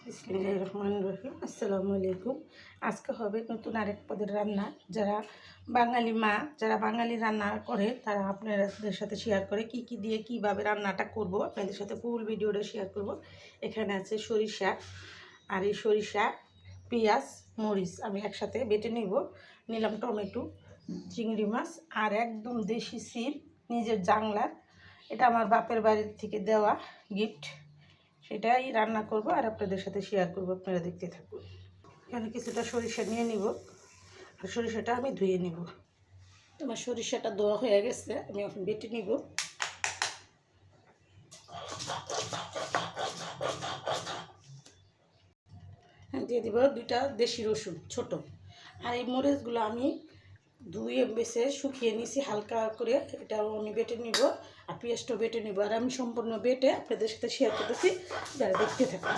বিসমিল্লাহির রহমানির রহিম। আসসালামু আলাইকুম। আজকে হবে নতুন আরেক পদের রান্না। যারা বাঙালি রান্না করে তারা আপনাদের সাথে শেয়ার করে কি দিয়ে কিভাবে রান্নাটা করব, আপনাদের সাথে ফুল ভিডিওটা শেয়ার করব। এখানে আছে সরিষা, আর এই সরিষা, পেঁয়াজ, মরিচ আমি একসাথে বেটে নিলাম টমেটো, চিংড়ি মাছ আর একদম দেশি সিম নিজের জাংলার। এটা আমার বাপের বাড়ির থেকে দেওয়া গিফট। সেটাই রান্না করব আর আপনাদের সাথে শেয়ার করব, আপনারা দেখতে থাকুন। এখানে কিছুটা সরিষা নিয়ে নিব আর সরিষাটা আমি ধুয়ে নিব। আমার সরিষাটা ধোয়া হয়ে গেছে, আমি এখন বেটে নিব। দিয়ে দিব 2টা দেশি রসুন ছোট। আর এই মরিচগুলো আমি ধুয়ে বেছে শুকিয়ে নিয়েছি হালকা করে, এটাও আমি বেটে নিব। আর পেঁয়াজটাও বেটে নিব। আর আমি সম্পূর্ণ বেটে আপনাদের সাথে শেয়ার করতেছি, যারা দেখতে থাকুন।